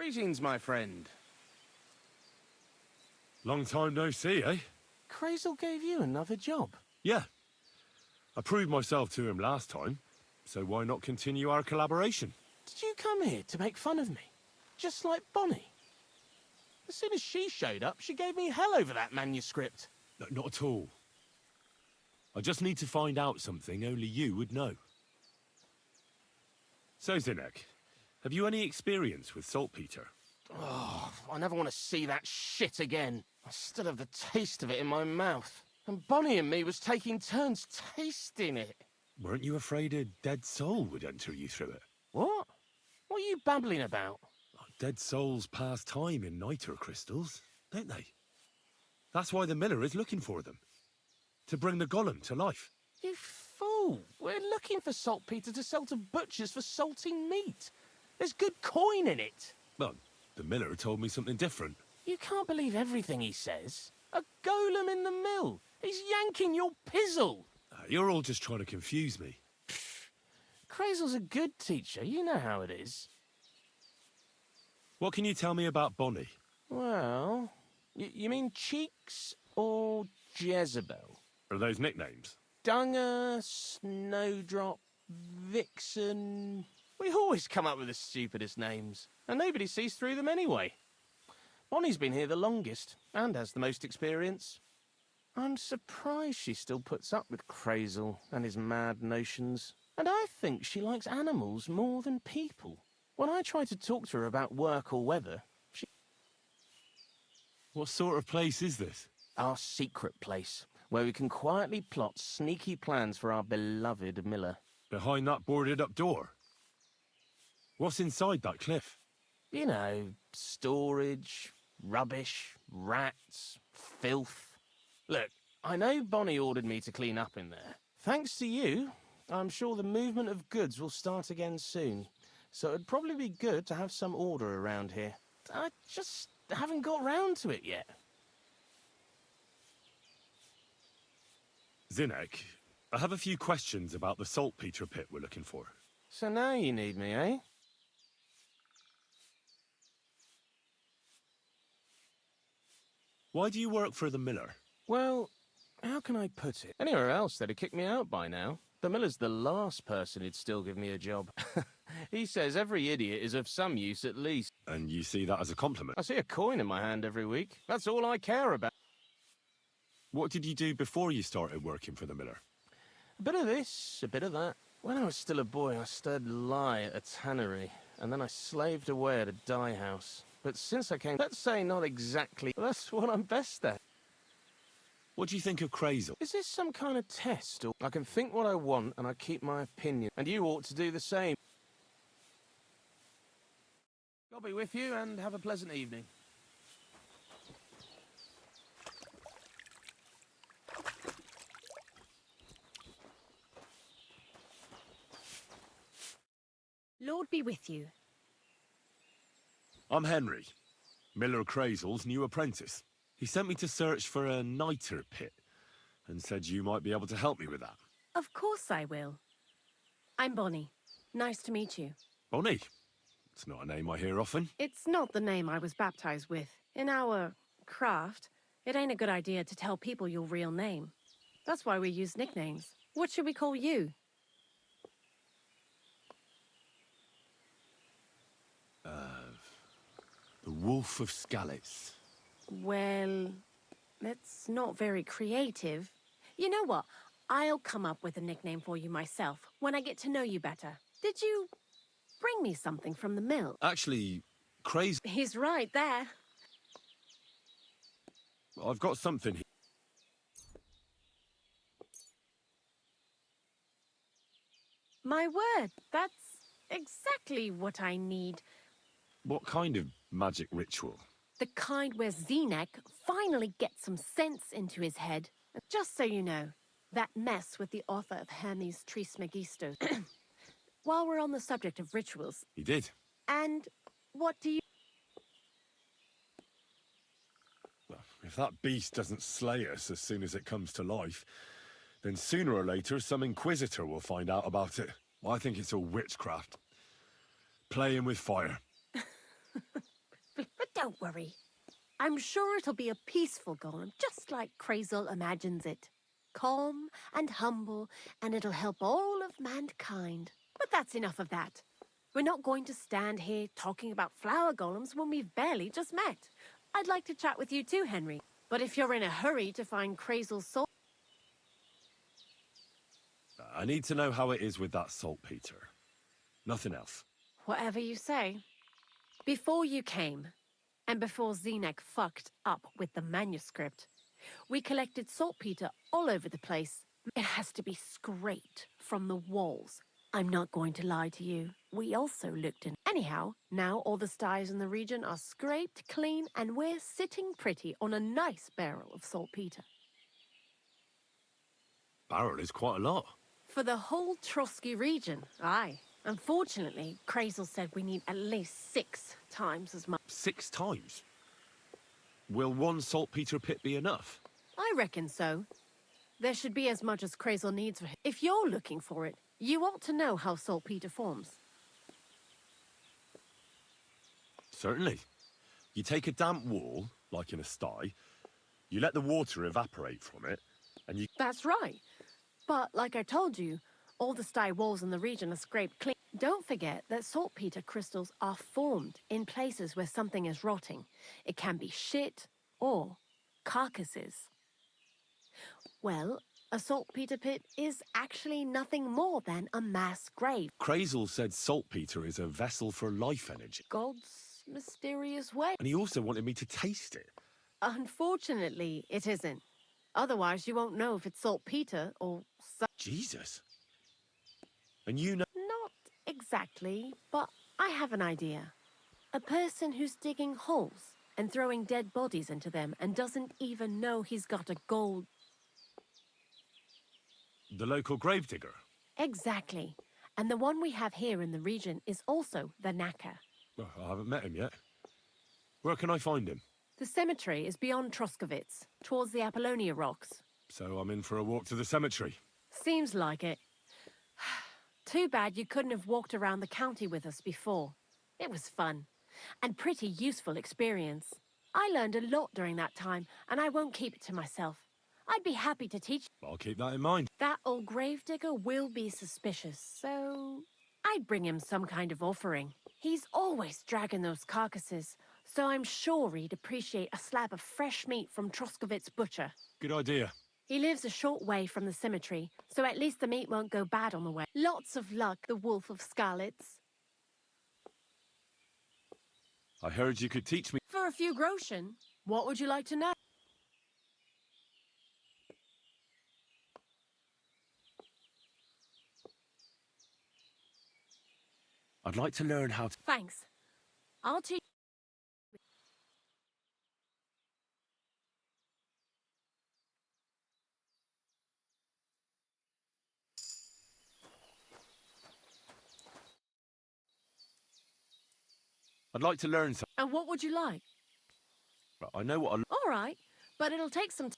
Greetings, my friend. Long time no see, eh? Crazel gave you another job. Yeah. I proved myself to him last time, so why not continue our collaboration? Did you come here to make fun of me? Just like Bonnie? As soon as she showed up, she gave me hell over that manuscript. No, not at all. I just need to find out something only you would know. So, Zinek, have you any experience with saltpeter? Oh, I never want to see that shit again. I still have the taste of it in my mouth. And Bonnie and me was taking turns tasting it. Weren't you afraid a dead soul would enter you through it? What? What are you babbling about? Dead souls pass time in niter crystals, don't they? That's why the miller is looking for them. To bring the golem to life. You fool! We're looking for saltpeter to sell to butchers for salting meat. There's good coin in it. Well, the miller told me something different. You can't believe everything he says. A golem in the mill. He's yanking your pizzle. You're all just trying to confuse me. Crazel's a good teacher. You know how it is. What can you tell me about Bonnie? Well, you mean Cheeks or Jezebel? Are those nicknames? Dunger, Snowdrop, Vixen... We always come up with the stupidest names, and nobody sees through them anyway. Bonnie's been here the longest, and has the most experience. I'm surprised she still puts up with Crazel and his mad notions. And I think she likes animals more than people. When I try to talk to her about work or weather, she... What sort of place is this? Our secret place, where we can quietly plot sneaky plans for our beloved Miller. Behind that boarded-up door? What's inside that cliff? You know, storage, rubbish, rats, filth. Look, I know Bonnie ordered me to clean up in there. Thanks to you, I'm sure the movement of goods will start again soon. So it'd probably be good to have some order around here. I just haven't got round to it yet. Zinek, I have a few questions about the saltpeter pit we're looking for. So now you need me, eh? Why do you work for the miller? Well, how can I put it? Anywhere else, they'd have kicked me out by now. The miller's the last person who'd still give me a job. He says every idiot is of some use at least. And you see that as a compliment? I see a coin in my hand every week. That's all I care about. What did you do before you started working for the miller? A bit of this, a bit of that. When I was still a boy, I stirred lye at a tannery, and then I slaved away at a dye house. But since I came, let's say not exactly, that's what I'm best at. What do you think of Crazel? Is this some kind of test? Or I can think what I want and I keep my opinion, and you ought to do the same. I'll be with you and have a pleasant evening. Lord be with you. I'm Henry, Miller Crazel's new apprentice. He sent me to search for a niter pit and said you might be able to help me with that. Of course I will. I'm Bonnie. Nice to meet you. Bonnie? It's not a name I hear often. It's not the name I was baptized with. In our craft, it ain't a good idea to tell people your real name. That's why we use nicknames. What should we call you? The Wolf of Skalitz. Well, that's not very creative. You know what? I'll come up with a nickname for you myself when I get to know you better. Did you bring me something from the mill? Actually, Crazel... He's right there. I've got something here. My word, that's exactly what I need. What kind of magic ritual? The kind where Zinek finally gets some sense into his head. Just so you know, that mess with the author of Hermes Trismegistus. While we're on the subject of rituals... He did. And what do you... Well, if that beast doesn't slay us as soon as it comes to life, then sooner or later some inquisitor will find out about it. I think it's all witchcraft. Playing with fire. Don't worry. I'm sure it'll be a peaceful golem, just like Crazel imagines it. Calm and humble, and it'll help all of mankind. But that's enough of that. We're not going to stand here talking about flower golems when we've barely just met. I'd like to chat with you too, Henry. But if you're in a hurry to find Crazel's soul... I need to know how it is with that saltpeter. Nothing else. Whatever you say. Before you came, and before Zenek fucked up with the manuscript, we collected saltpeter all over the place. It has to be scraped from the walls. I'm not going to lie to you. We also looked in. Anyhow, now all the styes in the region are scraped clean and we're sitting pretty on a nice barrel of saltpeter. Barrel is quite a lot. For the whole Trotsky region, aye. Unfortunately, Crazel said we need at least 6 times as much. 6 times? Will one saltpeter pit be enough? I reckon so. There should be as much as Crazel needs for him. If you're looking for it, you ought to know how saltpeter forms. Certainly. You take a damp wall, like in a sty, you let the water evaporate from it, and you... That's right. But like I told you, all the sty walls in the region are scraped clean. Don't forget that saltpeter crystals are formed in places where something is rotting. It can be shit or carcasses. Well, a saltpeter pit is actually nothing more than a mass grave. Crazel said saltpeter is a vessel for life energy. God's mysterious way. And he also wanted me to taste it. Unfortunately, it isn't. Otherwise, you won't know if it's saltpeter or... Jesus. And you know... Not exactly, but I have an idea. A person who's digging holes and throwing dead bodies into them and doesn't even know he's got a gold... The local gravedigger. Exactly. And the one we have here in the region is also the Knacker. Well, I haven't met him yet. Where can I find him? The cemetery is beyond Troskovitz, towards the Apollonia rocks. So I'm in for a walk to the cemetery. Seems like it. Too bad you couldn't have walked around the county with us before. It was fun, and pretty useful experience. I learned a lot during that time, and I won't keep it to myself. I'd be happy to teach. I'll keep that in mind. That old gravedigger will be suspicious, so I'd bring him some kind of offering. He's always dragging those carcasses, so I'm sure he'd appreciate a slab of fresh meat from Troskovitz butcher. Good idea. He lives a short way from the cemetery, so at least the meat won't go bad on the way. Lots of luck, the Wolf of Scarlets. I heard you could teach me... For a few groschen, what would you like to know? I'd like to learn how to... Thanks. I'll teach... I'd like to learn something. And what would you like? I know what I... All right, but it'll take some time.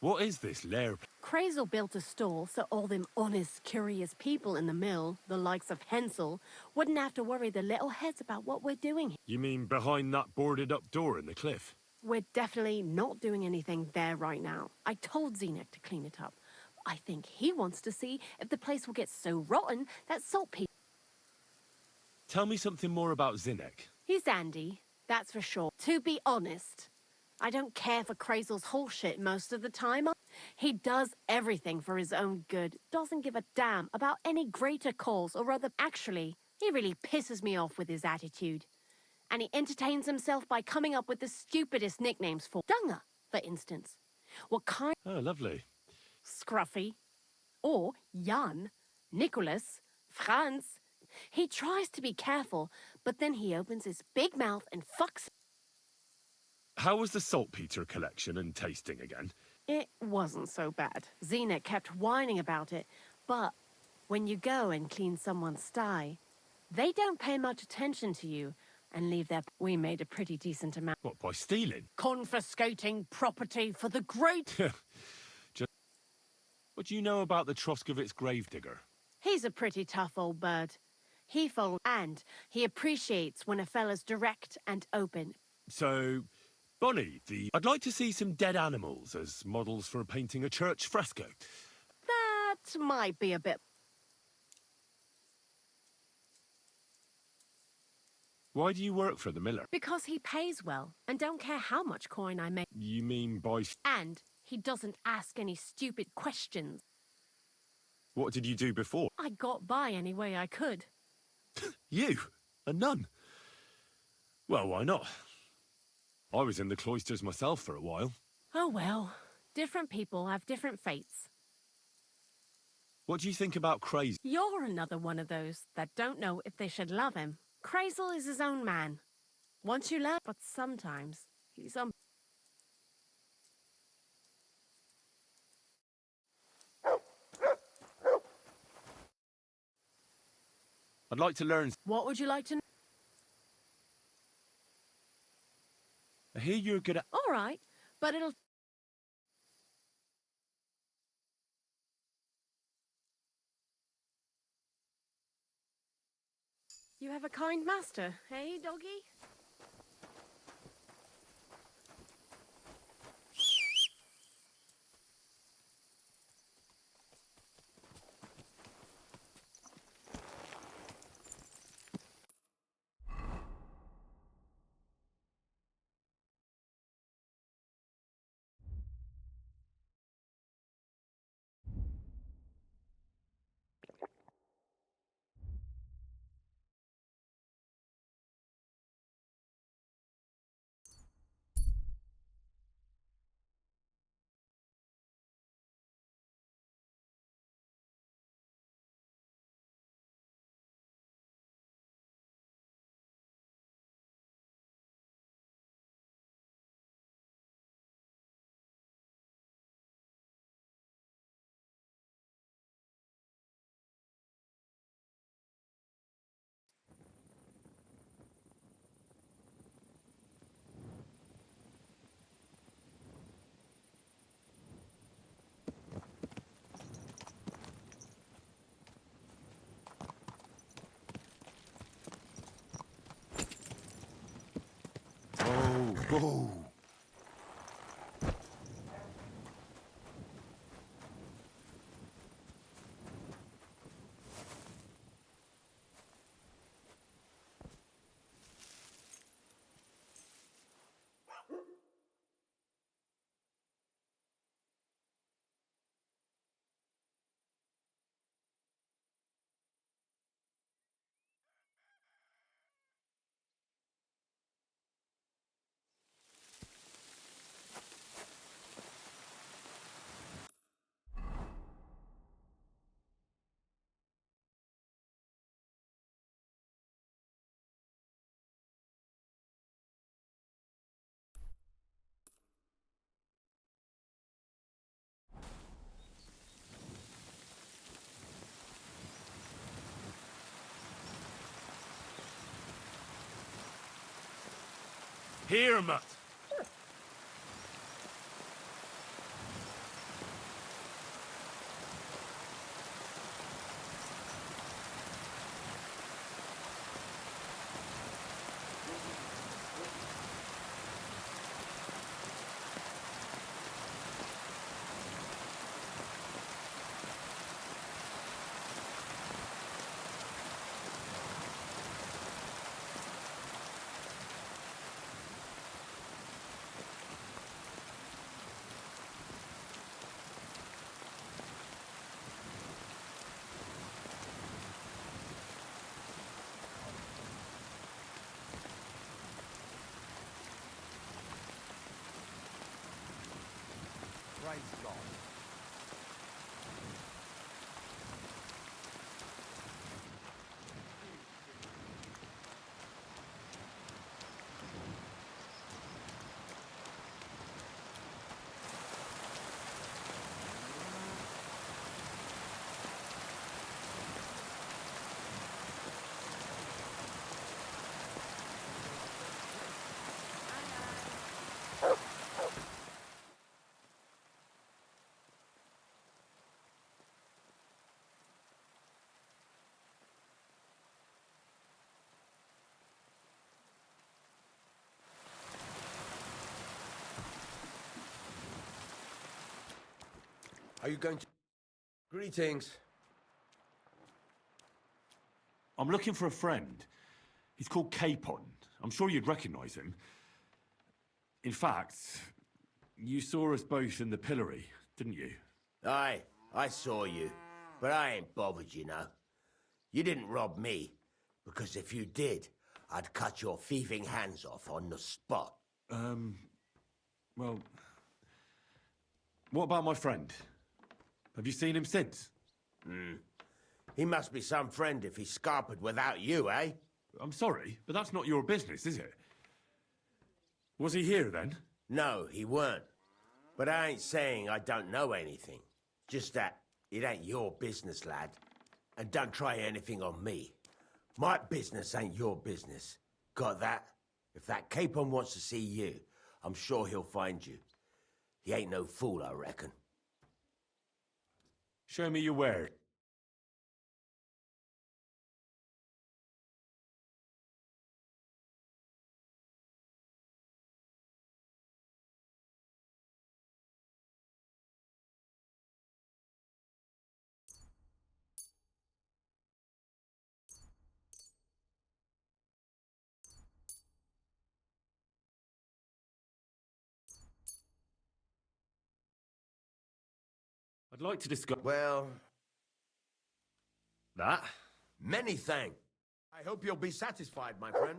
What is this lair? Crazel built a stall so all them honest, curious people in the mill, the likes of Hensel, wouldn't have to worry their little heads about what we're doing. You mean behind that boarded-up door in the cliff? We're definitely not doing anything there right now. I told Zenek to clean it up. I think he wants to see if the place will get so rotten that saltpeter... Tell me something more about Zinnek. He's Andy, that's for sure. To be honest, I don't care for Crazel's whole shit most of the time. He does everything for his own good. Doesn't give a damn about any greater cause or other... Actually, he really pisses me off with his attitude. And he entertains himself by coming up with the stupidest nicknames for... Dunger, for instance. What kind... Oh, lovely. Scruffy. Or Jan, Nicholas, Franz. He tries to be careful, but then he opens his big mouth and fucks... How was the saltpeter collection and tasting again? It wasn't so bad. Zenek kept whining about it, but When you go and clean someone's sty, they don't pay much attention to you and leave their... We made a pretty decent amount. What, by stealing? Confiscating property for the great... What do you know about the Troskovitz Gravedigger? He's a pretty tough old bird. He follows, and he appreciates when a fella's direct and open. So, Bonnie, I'd like to see some dead animals as models for painting a church fresco. That might be a bit... Why do you work for the miller? Because he pays well and don't care how much coin I make. You mean by... And he doesn't ask any stupid questions. What did you do before? I got by any way I could. You? A nun? Well, why not? I was in the cloisters myself for a while. Oh well, different people have different fates. What do you think about Crazy? You're another one of those that don't know if they should love him. Crazel is his own man. Once you learn, but sometimes he's on... I'd like to learn... What would you like to know? I hear you're good at... All right, but it'll... You have a kind master, eh, doggy? Oh. Here, Mutt. Are you going to... Greetings. I'm looking for a friend. He's called Capon. I'm sure you'd recognize him. In fact, you saw us both in the pillory, didn't you? Aye, I saw you. But I ain't bothered, you know. You didn't rob me. Because if you did, I'd cut your thieving hands off on the spot. Well... What about my friend? Have you seen him since? He must be some friend if he's scarpered without you, eh? I'm sorry, but that's not your business, is it? Was he here then? No, he weren't. But I ain't saying I don't know anything. Just that it ain't your business, lad. And don't try anything on me. My business ain't your business. Got that? If that Capon wants to see you, I'm sure he'll find you. He ain't no fool, I reckon. Show me your word. I'd like to discuss... Well, That? many thanks. I hope you'll be satisfied, my friend.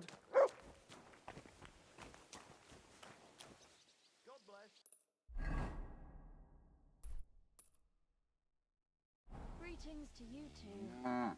God bless. Greetings to you two.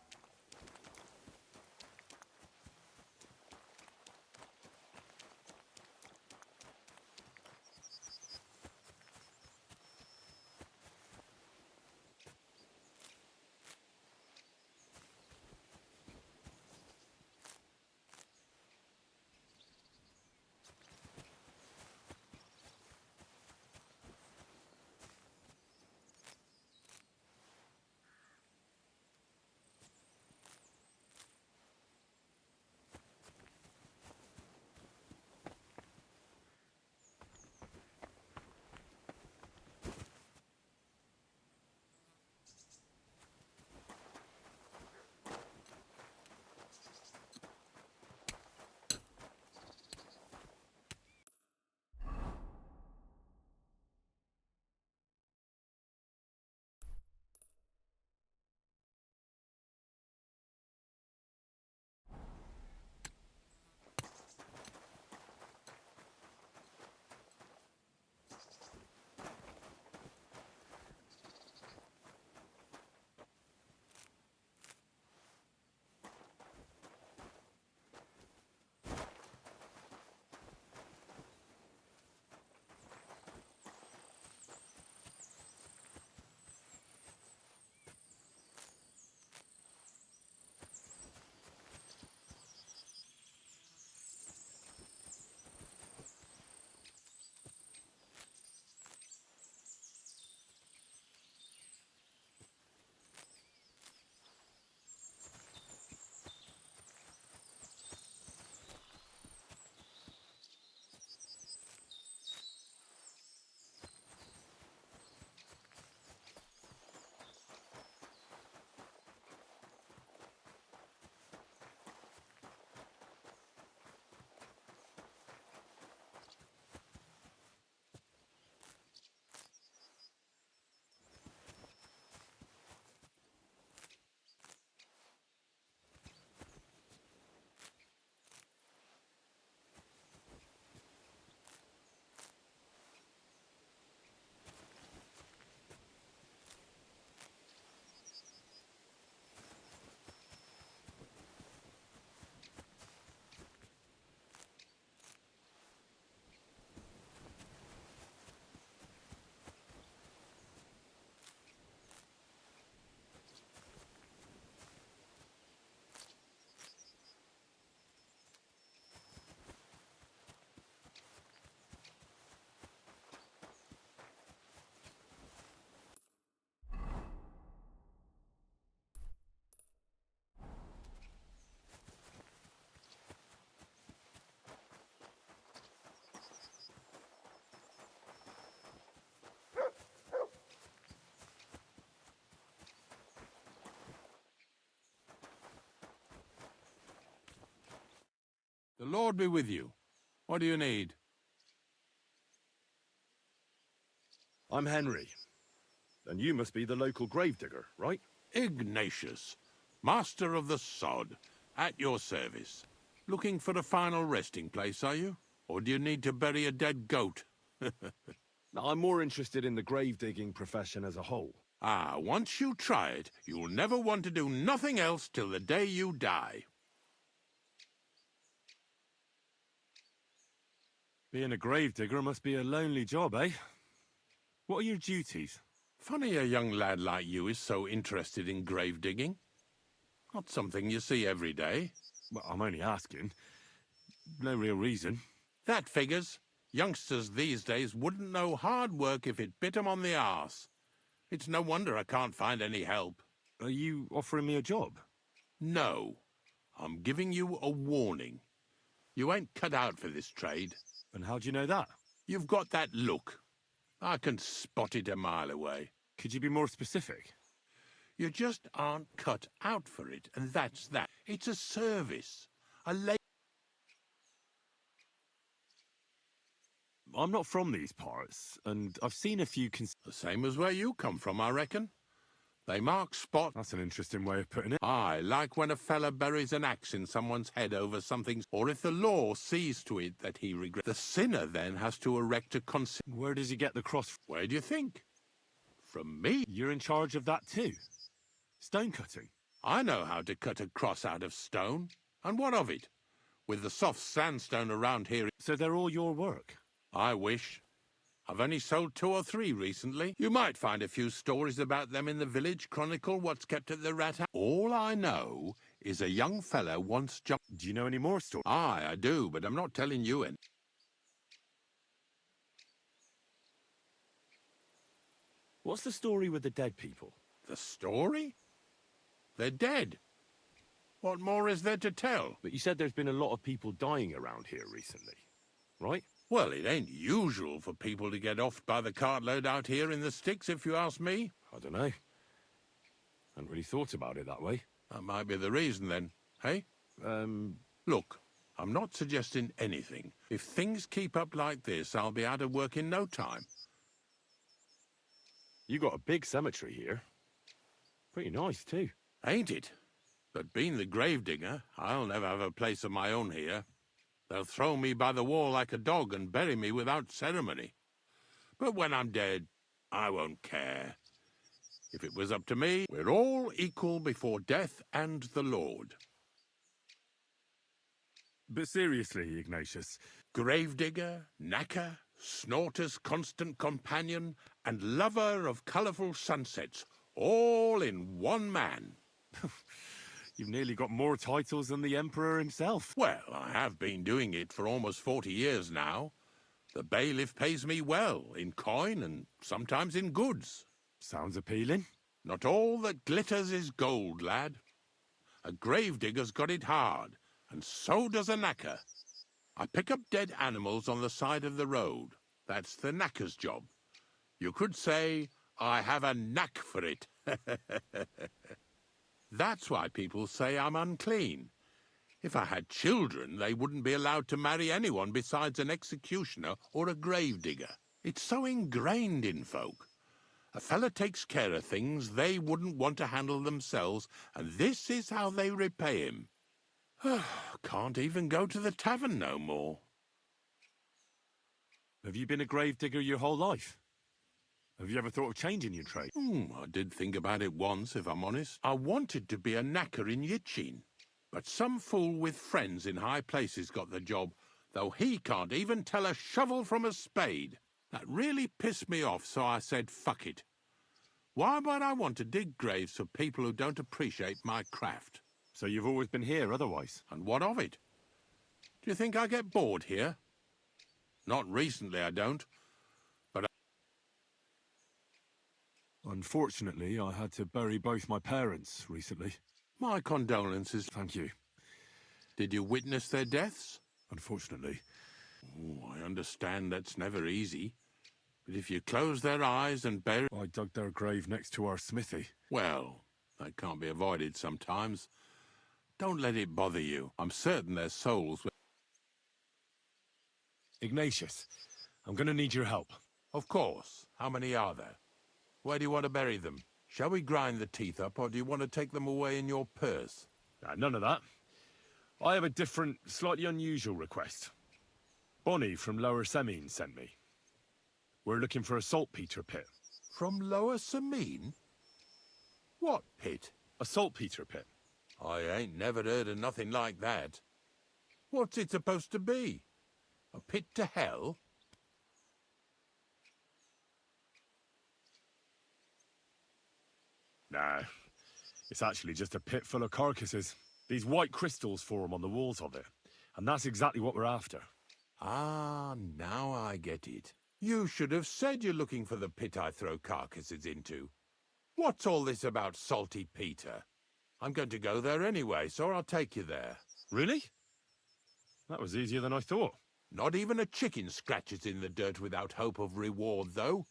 The Lord be with you. What do you need? I'm Henry. And you must be the local gravedigger, right? Ignatius, master of the sod, at your service. Looking for a final resting place, are you? Or do you need to bury a dead goat? Now, I'm more interested in the grave digging profession as a whole. Ah, once you try it, you'll never want to do nothing else till the day you die. Being a gravedigger must be a lonely job, eh? What are your duties? Funny a young lad like you is so interested in grave digging. Not something you see every day. Well, I'm only asking. No real reason. That figures. Youngsters these days wouldn't know hard work if it bit 'em on the arse. It's no wonder I can't find any help. Are you offering me a job? No. I'm giving you a warning. You ain't cut out for this trade. And how do you know that? You've got that look. I can spot it a mile away. Could you be more specific? You just aren't cut out for it, and that's that. It's a service. I'm not from these parts, and I've seen a few The same as where you come from, I reckon. They mark spot. That's an interesting way of putting it. Aye, like when a fella buries an axe in someone's head over something, or if the law sees to it that he regrets. The sinner then has to erect a Where does he get the cross? Where do you think? From me? You're in charge of that too? Stone cutting? I know how to cut a cross out of stone. And what of it? With the soft sandstone around here... So they're all your work? I wish. I've only sold 2 or 3 recently. You might find a few stories about them in the village chronicle, what's kept at the rat house. All I know is a young fellow once jumped... Do you know any more stories? Aye, I do, but I'm not telling you any. What's the story with the dead people? The story? They're dead. What more is there to tell? But you said there's been a lot of people dying around here recently, right? Well, it ain't usual for people to get offed by the cartload out here in the sticks, if you ask me. I don't know. Hadn't really thought about it that way. That might be the reason, then. Hey? Look, I'm not suggesting anything. If things keep up like this, I'll be out of work in no time. You got a big cemetery here. Pretty nice, too. Ain't it? But being the gravedigger, I'll never have a place of my own here. They'll throw me by the wall like a dog and bury me without ceremony. But when I'm dead, I won't care. If it was up to me, we're all equal before death and the Lord. But seriously, Ignatius... Gravedigger, knacker, snorter's constant companion, and lover of colourful sunsets, all in one man. You've nearly got more titles than the Emperor himself. Well, I have been doing it for almost 40 years now. The bailiff pays me well, in coin and sometimes in goods. Sounds appealing. Not all that glitters is gold, lad. A gravedigger's got it hard, and so does a knacker. I pick up dead animals on the side of the road. That's the knacker's job. You could say I have a knack for it. That's why people say I'm unclean. If I had children, they wouldn't be allowed to marry anyone besides an executioner or a gravedigger. It's so ingrained in folk. A fella takes care of things they wouldn't want to handle themselves, and this is how they repay him. Can't even go to the tavern no more. Have you been a gravedigger your whole life? Have you ever thought of changing your trade? I did think about it once, if I'm honest. I wanted to be a knacker in Yitchin, but some fool with friends in high places got the job, though he can't even tell a shovel from a spade. That really pissed me off, so I said, fuck it. Why would I want to dig graves for people who don't appreciate my craft? So you've always been here otherwise? And what of it? Do you think I get bored here? Not recently, I don't. Unfortunately, I had to bury both my parents recently. My condolences. Thank you. Did you witness their deaths? Unfortunately. I understand that's never easy. But if you close their eyes and bury... I dug their grave next to our smithy. Well, that can't be avoided sometimes. Don't let it bother you. I'm certain their souls... Ignatius, I'm gonna need your help. Of course. How many are there? Where do you want to bury them? Shall we grind the teeth up, or do you want to take them away in your purse? None of that. I have a different, slightly unusual request. Bonnie from Lower Semine sent me. We're looking for a saltpeter pit. From Lower Semine? What pit? A saltpeter pit. I ain't never heard of nothing like that. What's it supposed to be? A pit to hell? Nah, it's actually just a pit full of carcasses. These white crystals form on the walls of it, and that's exactly what we're after. Ah, now I get it. You should have said you're looking for the pit I throw carcasses into. What's all this about Salty Peter? I'm going to go there anyway, so I'll take you there. Really? That was easier than I thought. Not even a chicken scratches in the dirt without hope of reward, though.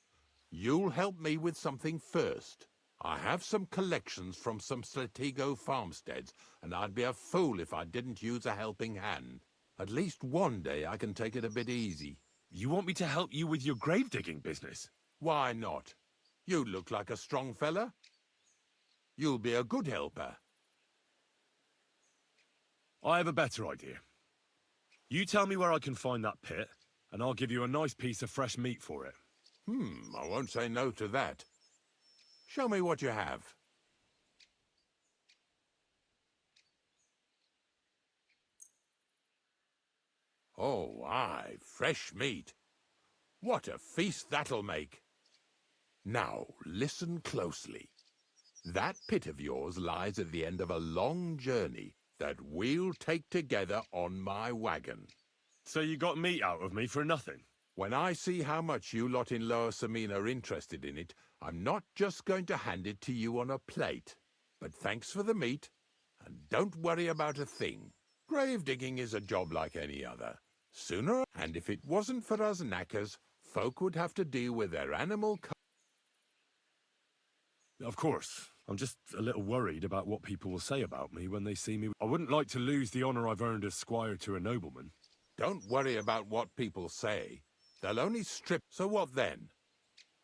You'll help me with something first. I have some collections from some Slatigo farmsteads, and I'd be a fool if I didn't use a helping hand. At least one day I can take it a bit easy. You want me to help you with your grave-digging business? Why not? You look like a strong fella. You'll be a good helper. I have a better idea. You tell me where I can find that pit, and I'll give you a nice piece of fresh meat for it. I won't say no to that. Show me what you have. Oh, aye, fresh meat. What a feast that'll make. Now, listen closely. That pit of yours lies at the end of a long journey that we'll take together on my wagon. So you got meat out of me for nothing? When I see how much you lot in Lower Semine are interested in it, I'm not just going to hand it to you on a plate. But thanks for the meat, and don't worry about a thing. Grave digging is a job like any other. Sooner, and if it wasn't for us knackers, folk would have to deal with their animal. Of course. I'm just a little worried about what people will say about me when they see me. I wouldn't like to lose the honor I've earned as squire to a nobleman. Don't worry about what people say. They'll only strip. So what then?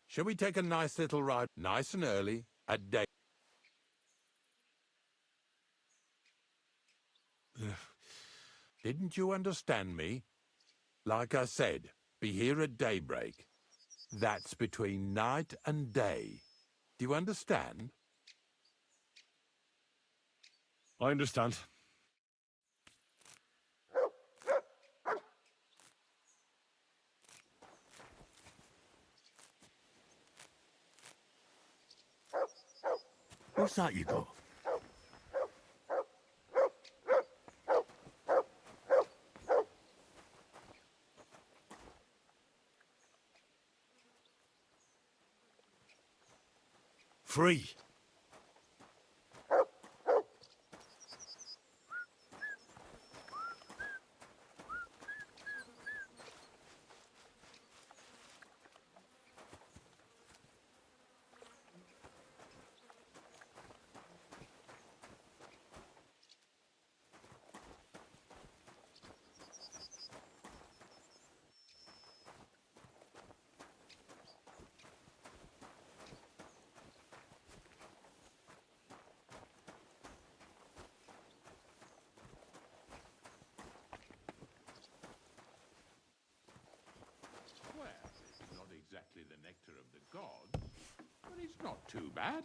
Shall we take a nice little ride, nice and early, at day? Didn't you understand me? Like I said, be here at daybreak. That's between night and day. Do you understand? I understand. What's that you got? Free. Well, it's not exactly the nectar of the gods, but it's not too bad.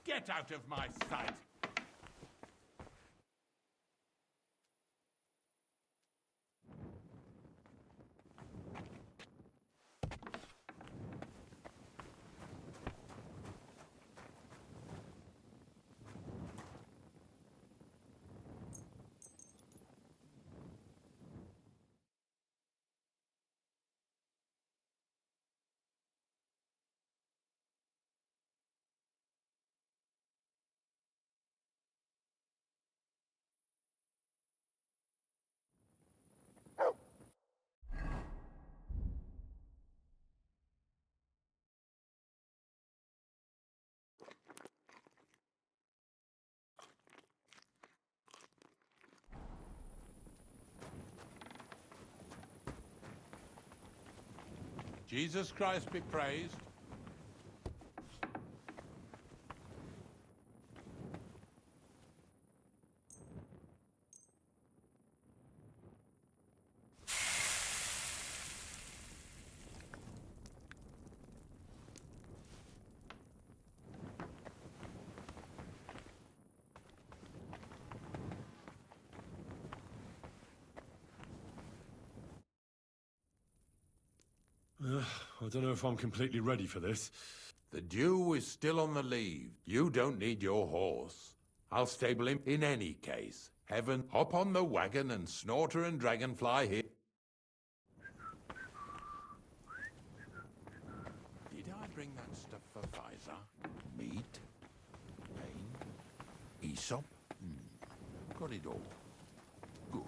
Get out of my sight! Jesus Christ be praised. I don't know if I'm completely ready for this. The dew is still on the leaves. You don't need your horse. I'll stable him in any case. Heaven, hop on the wagon and Snorter and Dragonfly here. Did I bring that stuff for Visor? Meat? Pain? Aesop? Got it all. Good.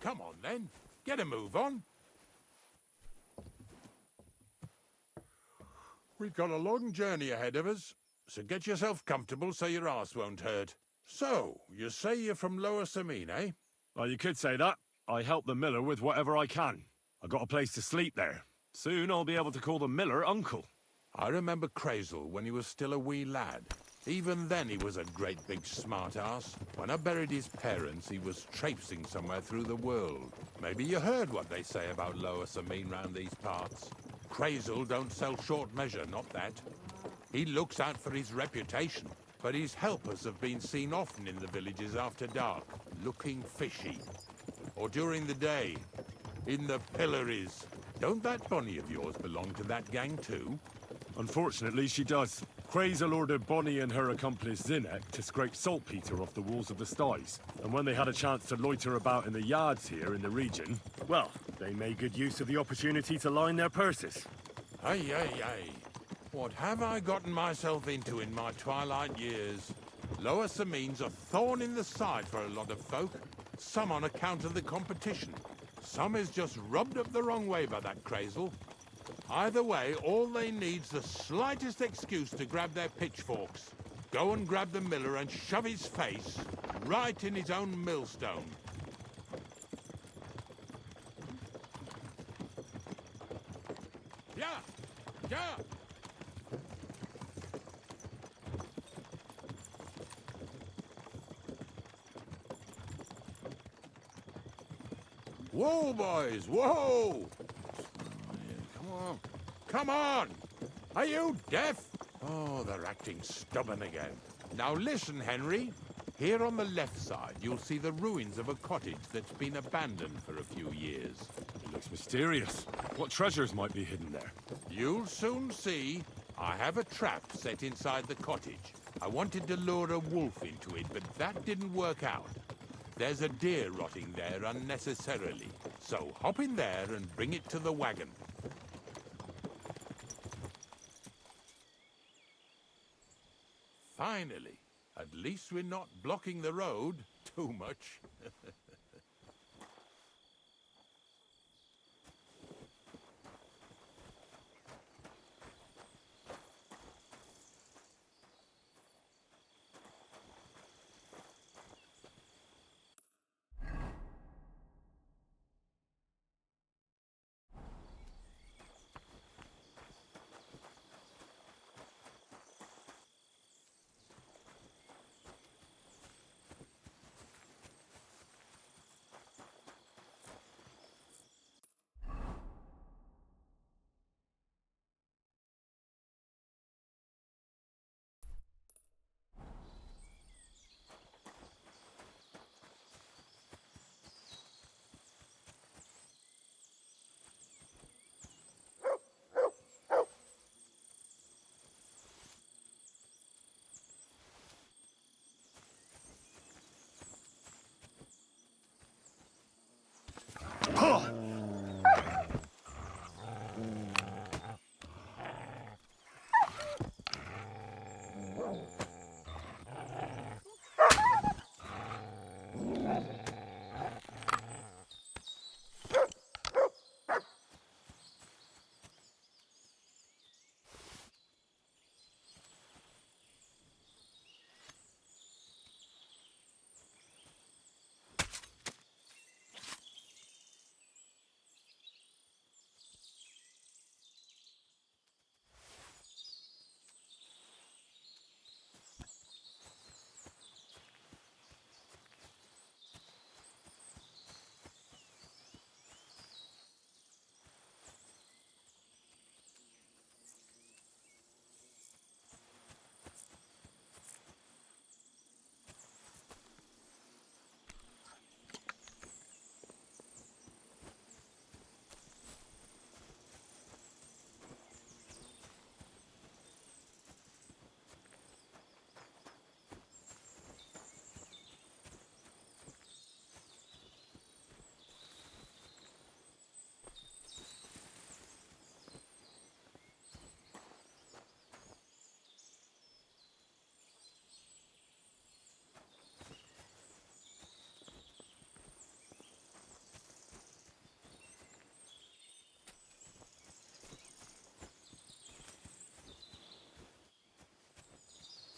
Come on, then. Get a move on. We've got a long journey ahead of us, so get yourself comfortable so your arse won't hurt. So, you say you're from Lower Samine, eh? Well, you could say that. I help the miller with whatever I can. I got a place to sleep there. Soon I'll be able to call the miller uncle. I remember Crazel when he was still a wee lad. Even then he was a great big smart-ass. When I buried his parents, he was traipsing somewhere through the world. Maybe you heard what they say about Lower Samine round these parts. Crazel don't sell short measure, not that. He looks out for his reputation, but his helpers have been seen often in the villages after dark, looking fishy. Or during the day, in the pillories. Don't that Bonnie of yours belong to that gang too? Unfortunately, she does. Crazel ordered Bonnie and her accomplice Zinnek to scrape saltpeter off the walls of the sties. And when they had a chance to loiter about in the yards here in the region, well, they made good use of the opportunity to line their purses. Ay, ay, ay. What have I gotten myself into in my twilight years? Lower Samine's a thorn in the side for a lot of folk. Some on account of the competition. Some is just rubbed up the wrong way by that Crazel. Either way, all they need's the slightest excuse to grab their pitchforks. Go and grab the miller and shove his face right in his own millstone. Yeah! Yeah! Whoa, boys, whoa! Come on, come on! Are you deaf? Oh, they're acting stubborn again. Now listen, Henry. Here on the left side, you'll see the ruins of a cottage that's been abandoned for a few years. It looks mysterious. What treasures might be hidden there? You'll soon see. I have a trap set inside the cottage. I wanted to lure a wolf into it, but that didn't work out. There's a deer rotting there unnecessarily. So hop in there and bring it to the wagon. Finally. At least we're not blocking the road too much.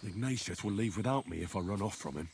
Ignatius will leave without me if I run off from him.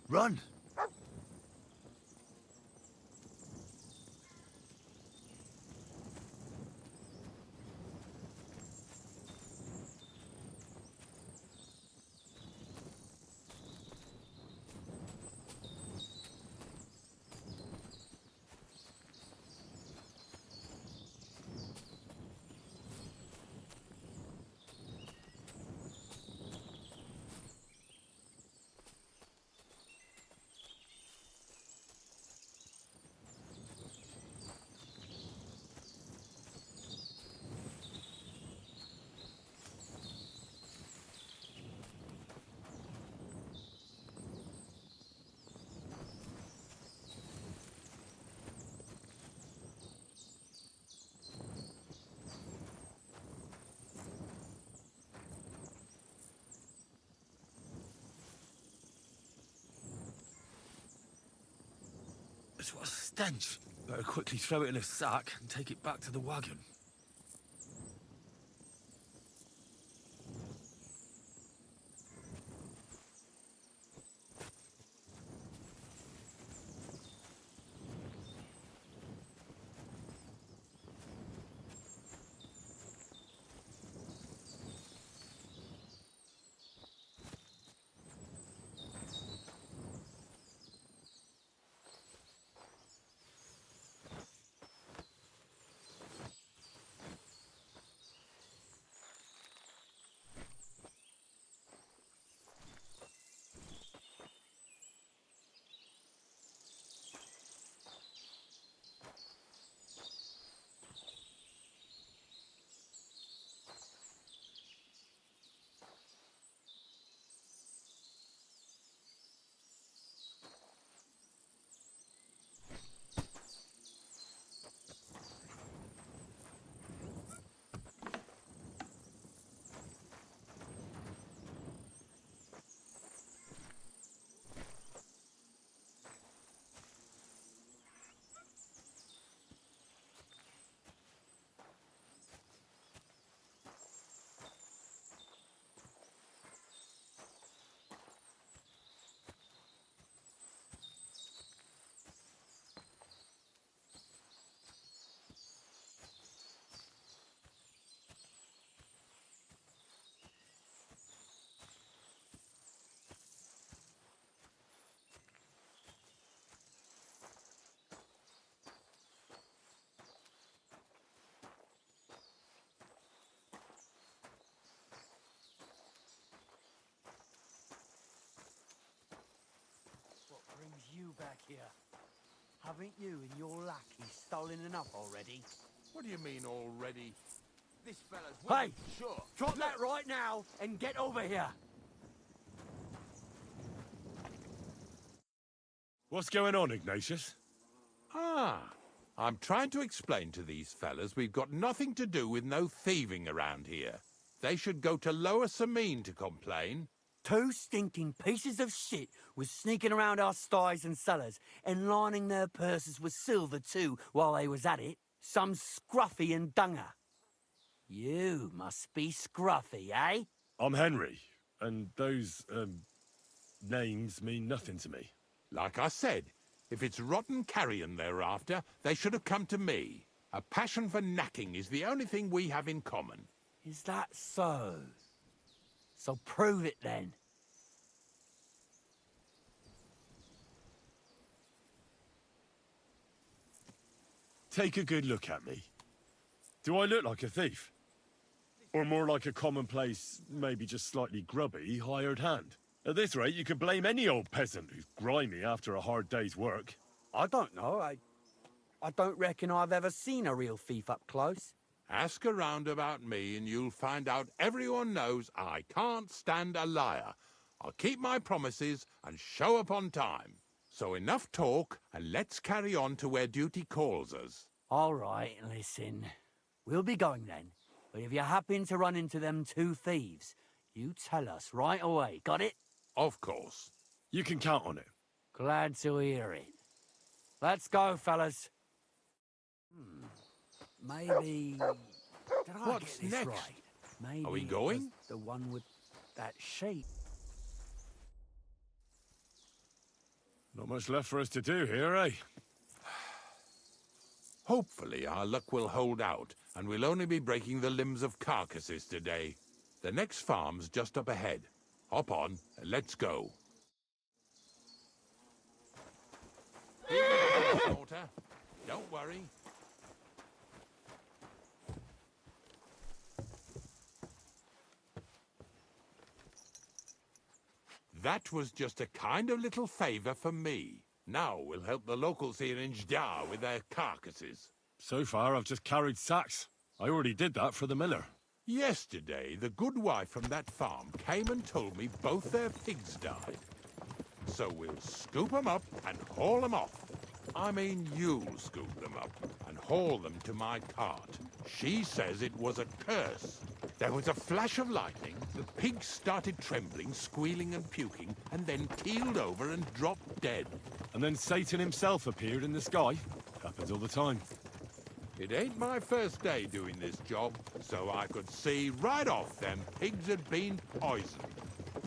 Run! It's what a stench. Better quickly throw it in a sack and take it back to the wagon. you back here? Haven't you and your lackey stolen enough already? What do you mean already? This fella's Hey! sure. Drop that right now and get over here! What's going on, Ignatius? Ah, I'm trying to explain to these fellas we've got nothing to do with no thieving around here. They should go to Lower Samine to complain. 2 stinking pieces of shit was sneaking around our sties and cellars and lining their purses with silver too while they was at it. Some scruffy and dunger. You must be scruffy, eh? I'm Henry, and those, names mean nothing to me. Like I said, if it's rotten carrion they're after, they should have come to me. A passion for knacking is the only thing we have in common. Is that so? So prove it then. Take a good look at me. Do I look like a thief? Or more like a commonplace, maybe just slightly grubby, hired hand? At this rate, you could blame any old peasant who's grimy after a hard day's work. I don't know. I don't reckon I've ever seen a real thief up close. Ask around about me and you'll find out everyone knows I can't stand a liar. I'll keep my promises and show up on time. So enough talk and let's carry on to where duty calls us. All right, listen. We'll be going then. But if you happen to run into them 2 thieves, you tell us right away, got it? Of course. You can count on it. Glad to hear it. Let's go, fellas. Maybe... Did I What's get this next? right? Maybe Are we it going? was the one with that shape. Not much left for us to do here, eh? Hopefully our luck will hold out, and we'll only be breaking the limbs of carcasses today. The next farm's just up ahead. Hop on, and let's go. Daughter, don't worry. That was just a kind of little favor for me. Now we'll help the locals here in Jdar with their carcasses. So far, I've just carried sacks. I already did that for the miller. Yesterday, the good wife from that farm came and told me both their pigs died. So we'll scoop them up and haul them off. I mean, you'll scoop them up and haul them to my cart. She says it was a curse. There was a flash of lightning, the pigs started trembling, squealing and puking, and then keeled over and dropped dead. And then Satan himself appeared in the sky. Happens all the time. It ain't my first day doing this job, so I could see right off them pigs had been poisoned.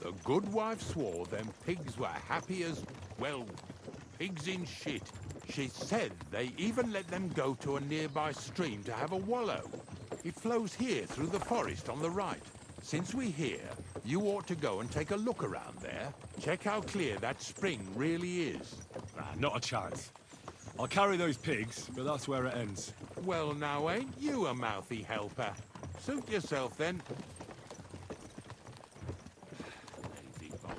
The good wife swore them pigs were happy as, well, pigs in shit. She said they even let them go to a nearby stream to have a wallow. It flows here through the forest on the right. Since we're here, you ought to go and take a look around there. Check how clear that spring really is. Not a chance. I'll carry those pigs, but that's where it ends. Well, now, ain't you a mouthy helper? Suit yourself, then. Lazy bones.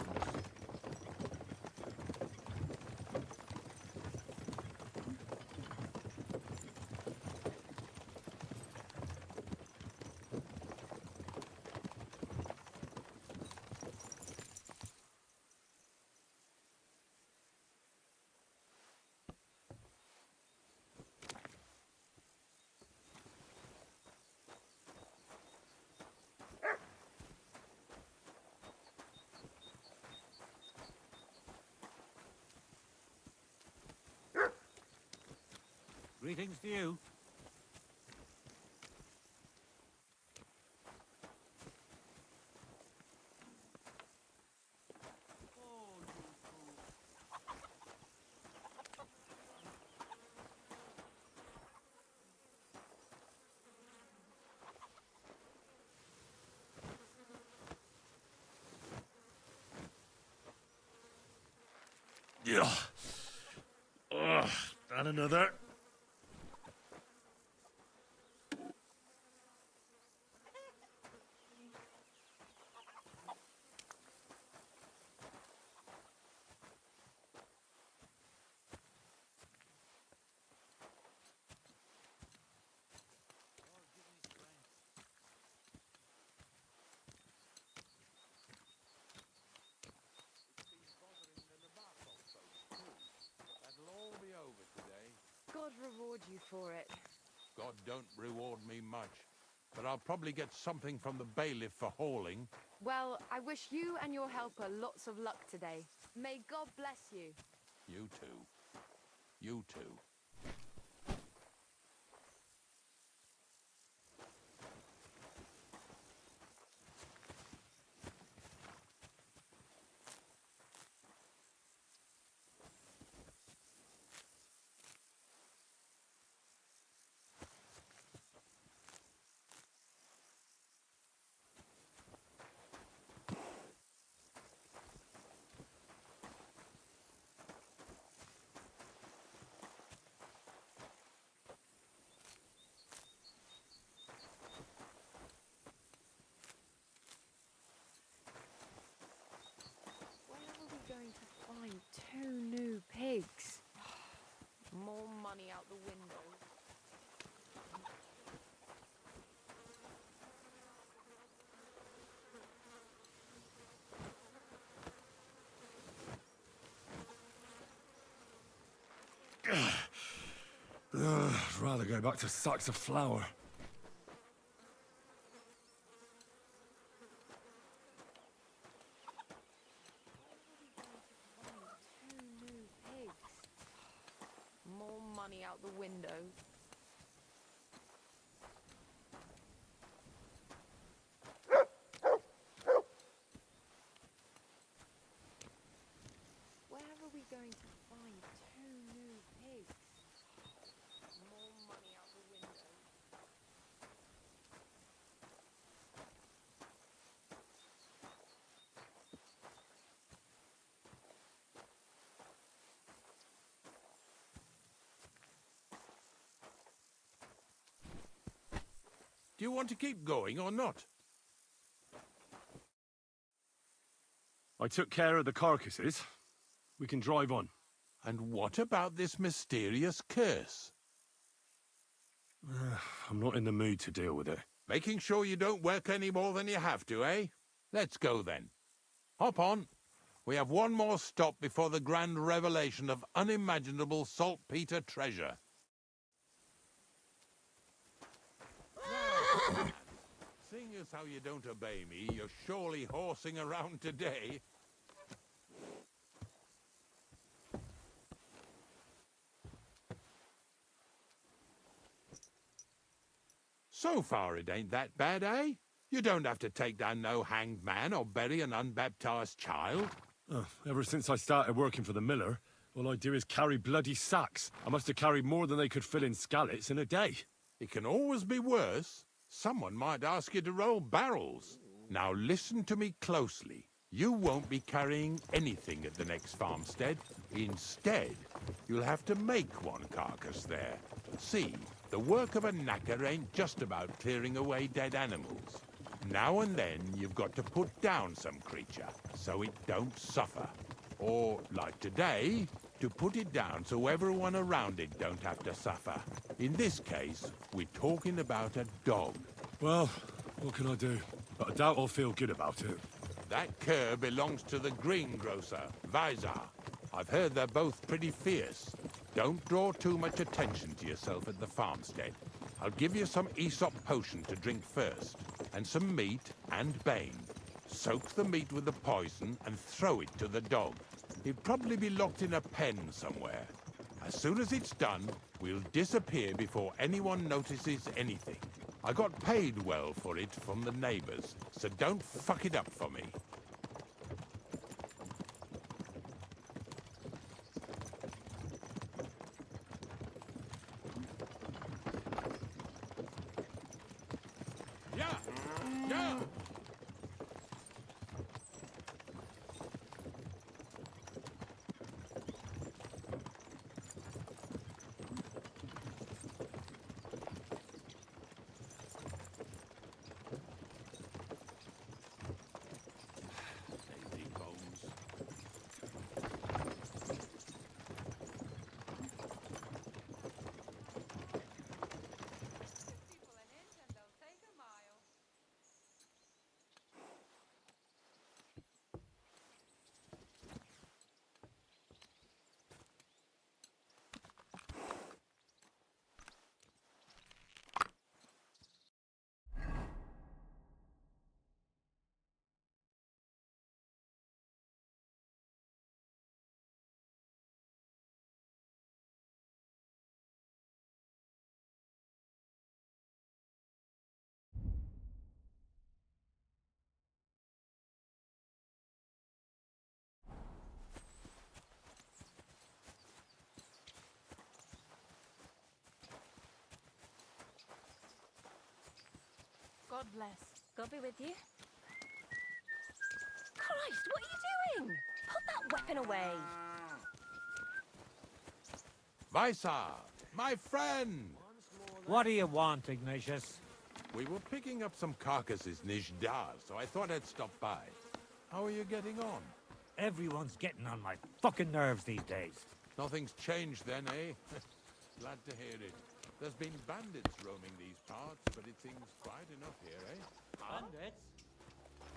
Greetings to you. Yeah. Ugh, and another. God reward you for it. God don't reward me much, but I'll probably get something from the bailiff for hauling. Well, I wish you and your helper lots of luck today. May God bless you. You too. You too. Where are we going to find 2 new pigs? More money out the window. I'd rather go back to sacks of flour. Find 2 new pigs. More money out the window. Where are we going to find 2 new pigs? More money out the window. Do you want to keep going or not? I took care of the carcasses. We can drive on. And what about this mysterious curse? I'm not in the mood to deal with it. Making sure you don't work any more than you have to, eh? Let's go then. Hop on. We have one more stop before the grand revelation of unimaginable saltpeter treasure. Now, seeing as how you don't obey me, you're surely horsing around today. So far it ain't that bad, eh? You don't have to take down no hanged man or bury an unbaptized child. Oh, ever since I started working for the miller, all I do is carry bloody sacks. I must have carried more than they could fill in skallets in a day. It can always be worse. Someone might ask you to roll barrels. Now listen to me closely. You won't be carrying anything at the next farmstead. Instead, you'll have to make one carcass there. See, the work of a knacker ain't just about clearing away dead animals. Now and then, you've got to put down some creature, so it don't suffer. Or, like today, to put it down so everyone around it don't have to suffer. In this case, we're talking about a dog. Well, what can I do? But I doubt I'll feel good about it. That cur belongs to the greengrocer, Vizar. I've heard they're both pretty fierce. Don't draw too much attention to yourself at the farmstead. I'll give you some Aesop potion to drink first, and some meat and bane. Soak the meat with the poison and throw it to the dog. He'll probably be locked in a pen somewhere. As soon as it's done, we'll disappear before anyone notices anything. I got paid well for it from the neighbors, so don't fuck it up for me. Yeah! Yeah! God bless. God be with you. Christ, what are you doing? Put that weapon away. Vaisa, my friend! What do you want, Ignatius? We were picking up some carcasses Nijdar, so I thought I'd stop by. How are you getting on? Everyone's getting on my fucking nerves these days. Nothing's changed then, eh? Glad to hear it. There's been bandits roaming these parts, but it seems quiet enough here, eh? Bandits?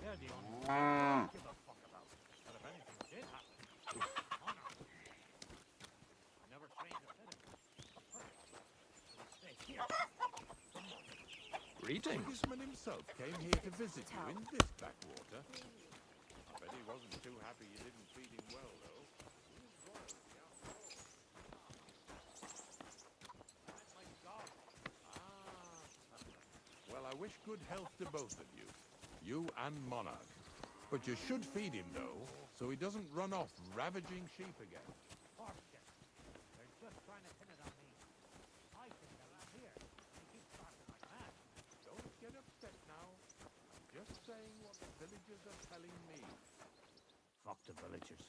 They're the only ones I don't give a fuck about. But if anything did happen, honor. I never trained a bit of it. So we stay here. Greetings. Businessman himself came here to visit you in this backwater. I bet he wasn't too happy you didn't feed him well, though. He's royalty, after all. Well, I wish good health to both of you. You and Monarch. But you should feed him, though, so he doesn't run off ravaging sheep again. Horseshit. They're just trying to pin it on me. I think they're not here. They keep barking like mad. Don't get upset now. I'm just saying what the villagers are telling me. Fuck the villagers.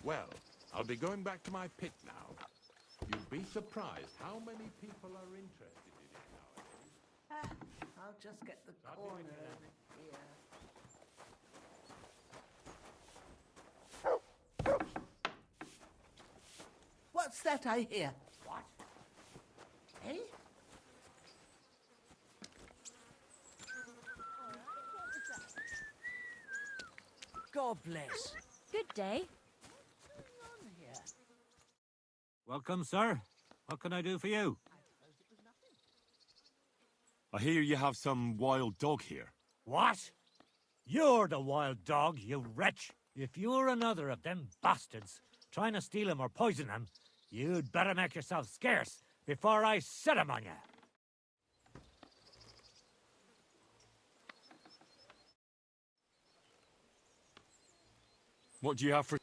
Well, I'll be going back to my pit now. You'd be surprised how many people are interested in it nowadays. I'll just get the corner of it here. What's that I hear? What? Eh? God bless. Good day. What's going on here? Welcome, sir. What can I do for you? I hear you have some wild dog here. What? You're the wild dog, you wretch. If you're another of them bastards trying to steal him or poison him, you'd better make yourself scarce before I set him on you. What do you have for...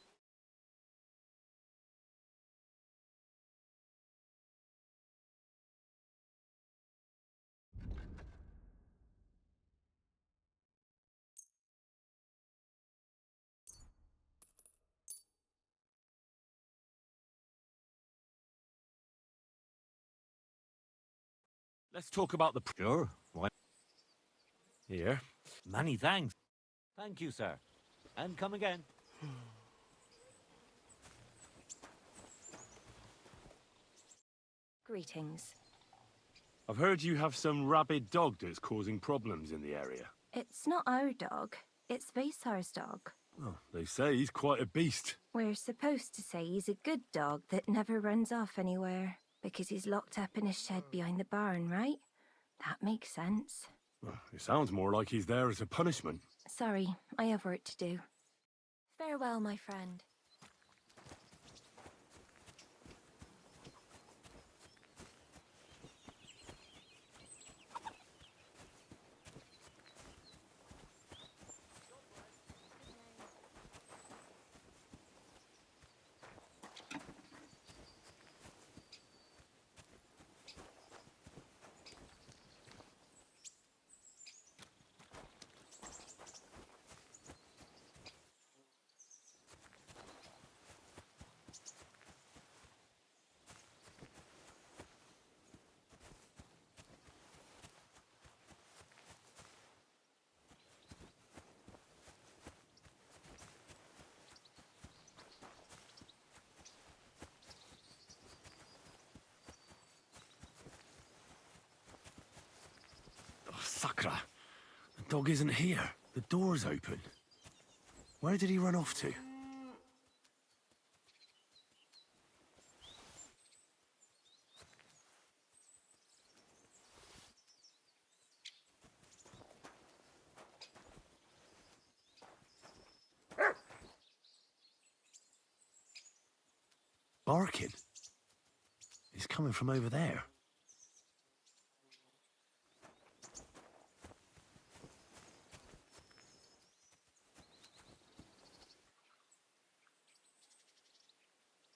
Let's talk about the... Sure. Why? Here. Many thanks. Thank you, sir. And come again. Greetings. I've heard you have some rabid dog that's causing problems in the area. It's not our dog. It's Vaisar's dog. Oh, they say he's quite a beast. We're supposed to say he's a good dog that never runs off anywhere. Because he's locked up in a shed behind the barn, right? That makes sense. Well, it sounds more like he's there as a punishment. Sorry, I have work to do. Farewell, my friend. Oh, Sakra. The dog isn't here. The door's open. Where did he run off to? Barking. He's coming from over there.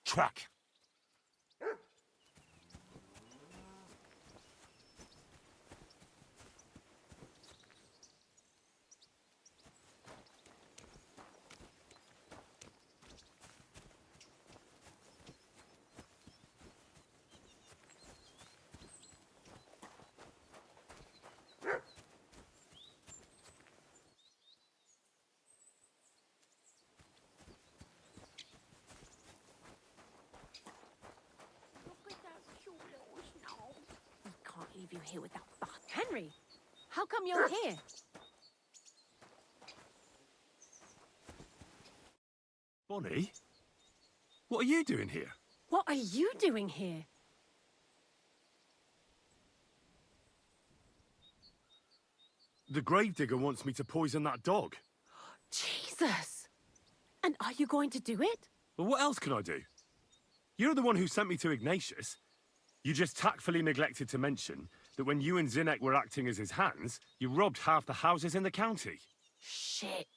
Track. you here with that fuck. Henry, how come you're here? Bonnie? What are you doing here? What are you doing here? The Gravedigger wants me to poison that dog. Jesus! And are you going to do it? Well, what else can I do? You're the one who sent me to Ignatius. You just tactfully neglected to mention that when you and Zinnek were acting as his hands, you robbed half the houses in the county. Shit.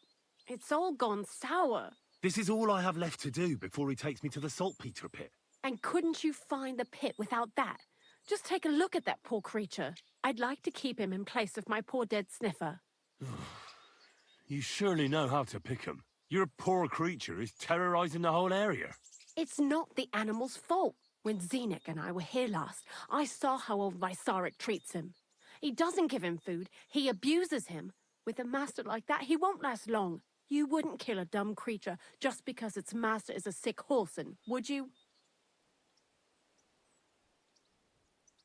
It's all gone sour. This is all I have left to do before he takes me to the Saltpeter pit. And couldn't you find the pit without that? Just take a look at that poor creature. I'd like to keep him in place of my poor dead sniffer. You surely know how to pick 'em. Your poor creature is terrorizing the whole area. It's not the animal's fault. When Zinnek and I were here last, I saw how old Vysarik treats him. He doesn't give him food, he abuses him. With a master like that, he won't last long. You wouldn't kill a dumb creature just because its master is a sick horsen, would you?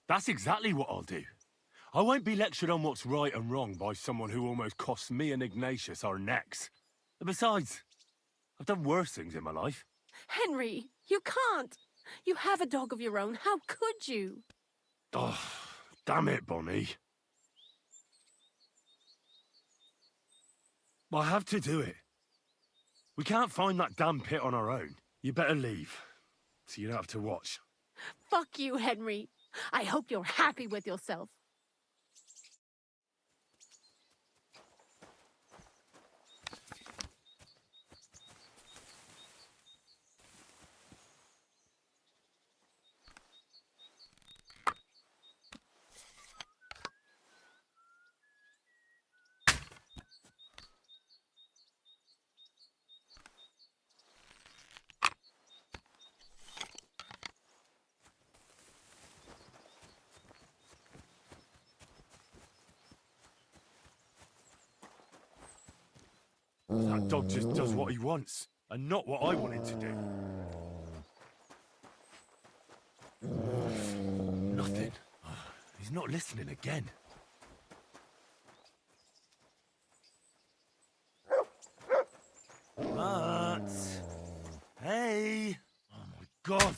That's exactly what I'll do. I won't be lectured on what's right and wrong by someone who almost cost me and Ignatius our necks. Besides, I've done worse things in my life. Henry, you can't. You have a dog of your own. How could you? Oh, damn it, Bonnie. I have to do it. We can't find that damn pit on our own. You better leave, so you don't have to watch. Fuck you, Henry. I hope you're happy with yourself. That dog just does what he wants, and not what I want him to do. Nothing. He's not listening again. Matt! Hey! Oh my God!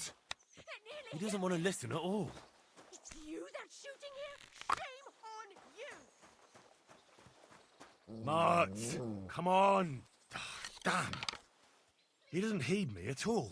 He doesn't want to listen at all. It's you that's shooting here? Shame on you! Matt! Come on! Damn! He doesn't heed me at all.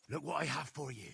Look what I have for you.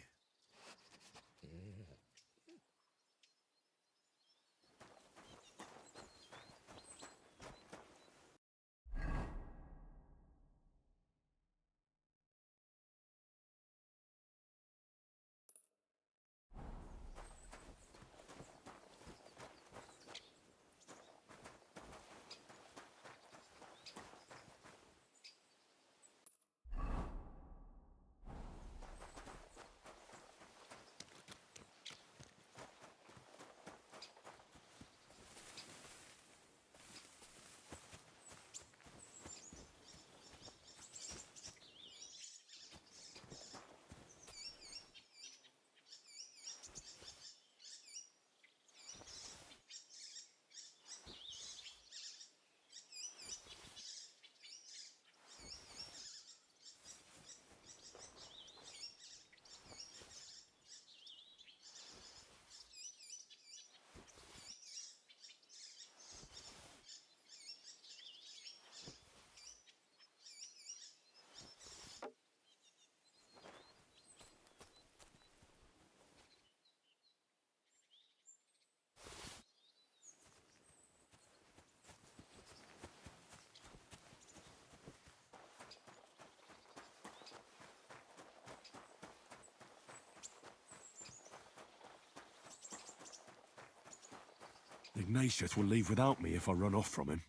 Ignatius will leave without me if I run off from him.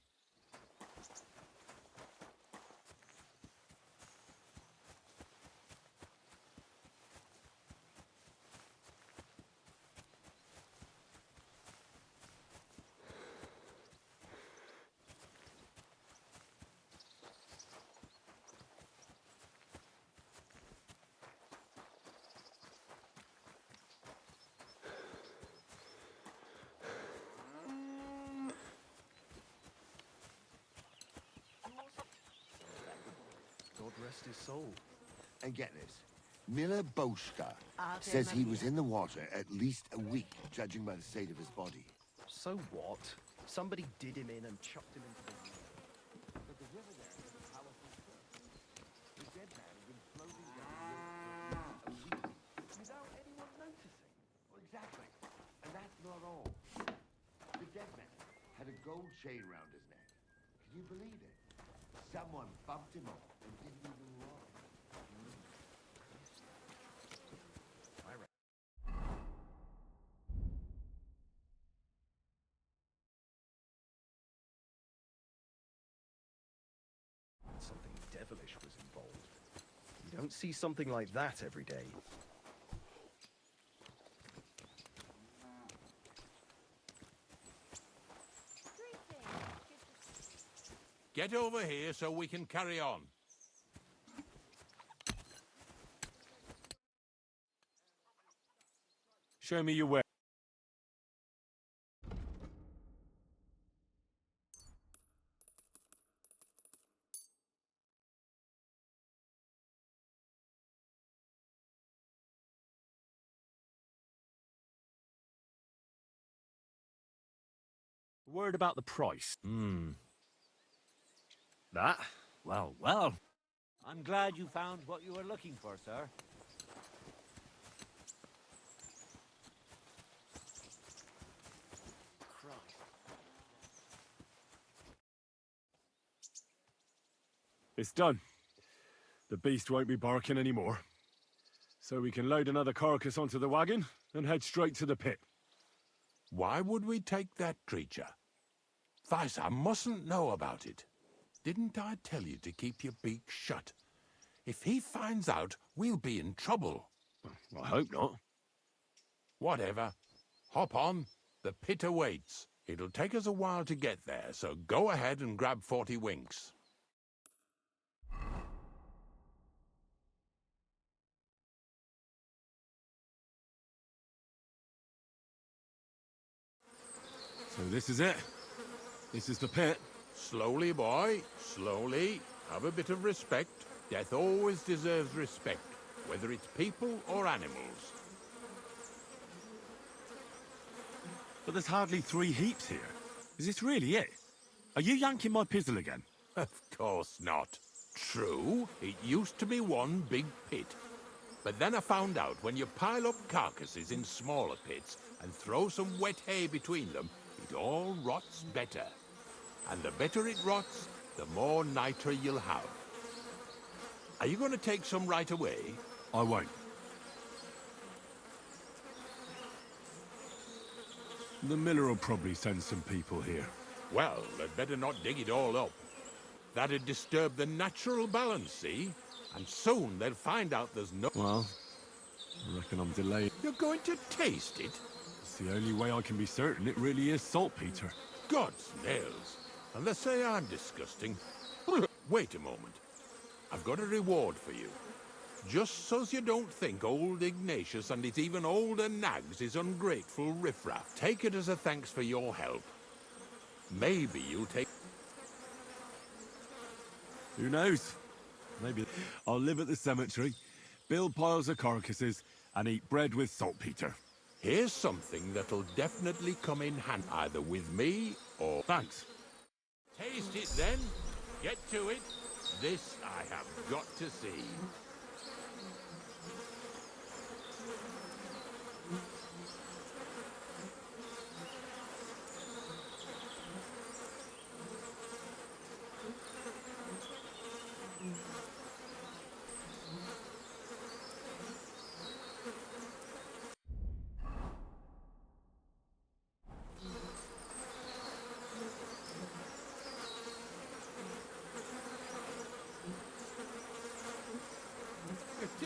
God rest his soul. And get this. Miller Boschka says he was in the water at least a week, judging by the state of his body. So what? Somebody did him in and chucked him into the... But the river there is a powerful current. The dead man had been floating down the river for a week without anyone noticing. Well, exactly. And that's not all. The dead man had a gold chain round his neck. Can you believe it? Someone bumped him off and didn't even rob. Something devilish was involved. You don't see something like that every day. Get over here so we can carry on. Show me your way. Word about the price. That? Well, well. I'm glad you found what you were looking for, sir. It's done. The beast won't be barking anymore. So we can load another carcass onto the wagon and head straight to the pit. Why would we take that creature? Vaisa mustn't know about it. Didn't I tell you to keep your beak shut? If he finds out, we'll be in trouble. I hope not. Whatever. Hop on. The pit awaits. It'll take us a while to get there, so go ahead and grab 40 winks. So this is it. This is the pit. Slowly, boy. Slowly. Have a bit of respect. Death always deserves respect, whether it's people or animals. But there's hardly 3 heaps here. Is this really it? Are you yanking my pizzle again? Of course not. True, it used to be one big pit. But then I found out when you pile up carcasses in smaller pits and throw some wet hay between them, it all rots better. And the better it rots, the more nitra you'll have. Are you going to take some right away? I won't. The miller will probably send some people here. Well, they'd better not dig it all up. That'd disturb the natural balance, see? And soon they'll find out there's no... Well, I reckon I'm delayed. You're going to taste it? It's the only way I can be certain it really is saltpeter. God's nails. And they say I'm disgusting. Wait a moment. I've got a reward for you. Just so's you don't think old Ignatius and his even older nags is ungrateful riffraff. Take it as a thanks for your help. Maybe you'll take... Who knows? Maybe I'll live at the cemetery, build piles of carcasses, and eat bread with saltpeter. Here's something that'll definitely come in handy, either with me or... Thanks. Taste it then. Get to it. This I have got to see.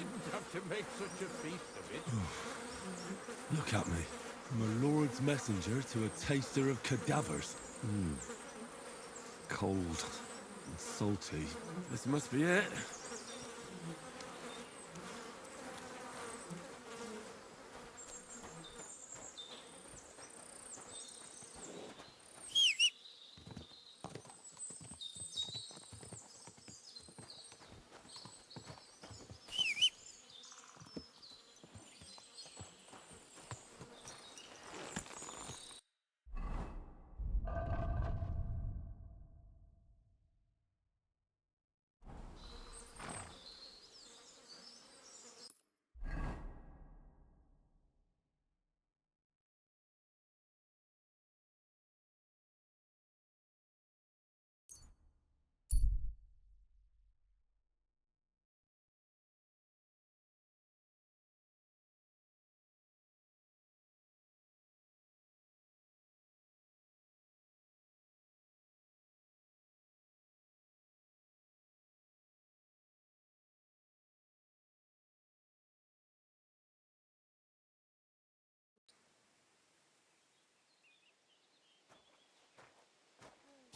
didn't have to make such a feast of it. Look at me. From a lord's messenger to a taster of cadavers. Cold and salty. This must be it.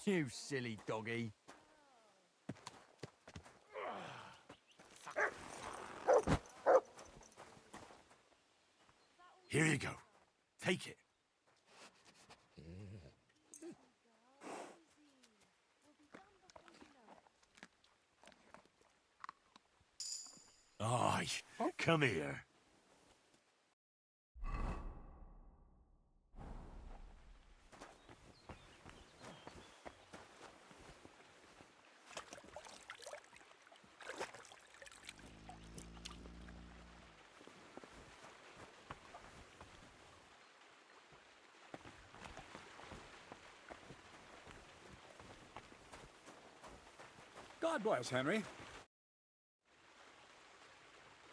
You silly doggy. Here you go. Take it. Aye, come here. God bless, Henry.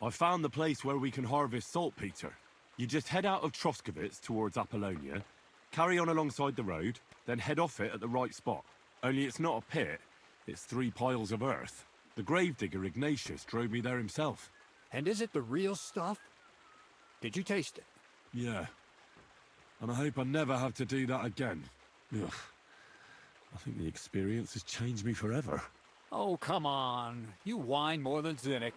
I found the place where we can harvest saltpeter. You just head out of Troskovitz towards Apollonia, carry on alongside the road, then head off it at the right spot. Only it's not a pit, it's 3 piles of earth. The gravedigger Ignatius drove me there himself. And is it the real stuff? Did you taste it? Yeah. And I hope I never have to do that again. Ugh. I think the experience has changed me forever. Oh, come on. You whine more than Zinnik.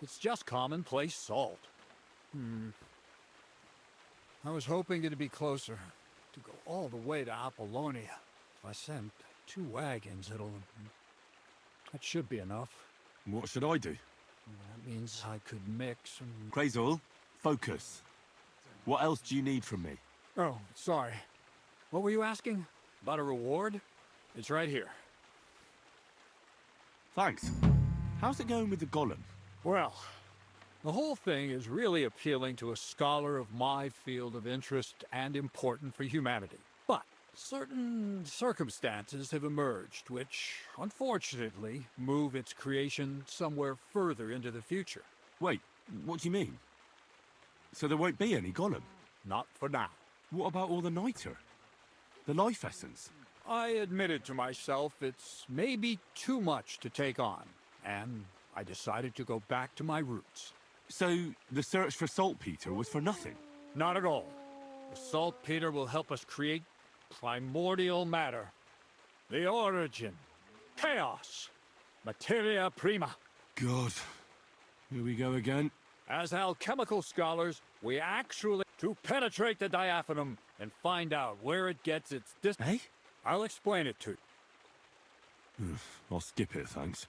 It's just commonplace salt. I was hoping it'd be closer. To go all the way to Apollonia. If I sent 2 wagons, that should be enough. What should I do? That means I could mix and... Crazul, focus. What else do you need from me? Oh, sorry. What were you asking? About a reward? It's right here. Thanks. How's it going with the golem? Well, the whole thing is really appealing to a scholar of my field of interest and important for humanity. But certain circumstances have emerged which, unfortunately, move its creation somewhere further into the future. Wait, what do you mean? So there won't be any golem? Not for now. What about all the niter? The life essence? I admitted to myself it's maybe too much to take on, and I decided to go back to my roots. So the search for saltpeter was for nothing? Not at all. The saltpeter will help us create primordial matter. The origin. Chaos. Materia prima. God. Here we go again. As alchemical scholars, we actually to penetrate the diaphanum and find out where it gets its Eh? I'll explain it to you. I'll skip it, thanks.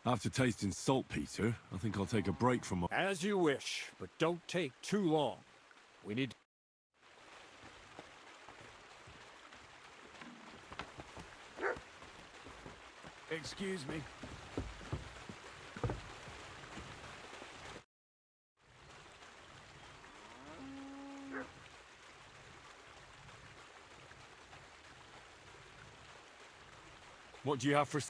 After tasting saltpeter, I think I'll take a break from my... As you wish, but don't take too long. We need... Excuse me. What do you have for...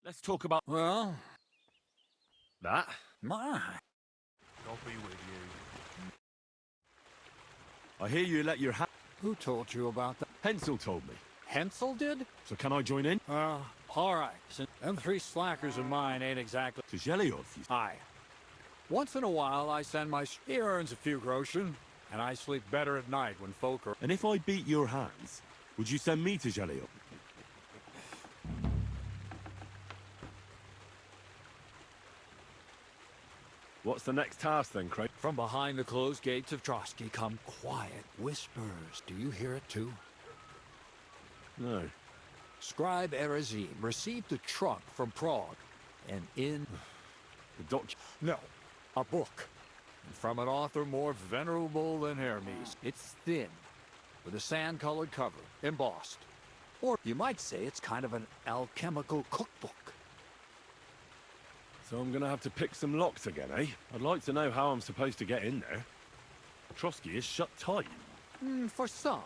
Let's talk about Well, that. my. I'll be with you. I hear you let your Who told you about that? Hensel told me. Hensel did? So can I join in? All right. Since them three slackers of mine ain't exactly. To Zhelyov, you... Aye. Once in a while, I send my. He earns a few groschen, and I sleep better at night when folk are. And if I beat your hands, would you send me to Zhelyov? What's the next task then, Craig? From behind the closed gates of Trotsky come quiet whispers. Do you hear it too? No. Scribe Erezim received a trunk from Prague, and in... The doc... No, a book. And from an author more venerable than Hermes. It's thin, with a sand-colored cover, embossed. Or you might say it's kind of an alchemical cookbook. So I'm gonna have to pick some locks again, eh? I'd like to know how I'm supposed to get in there. Trotsky is shut tight. For some.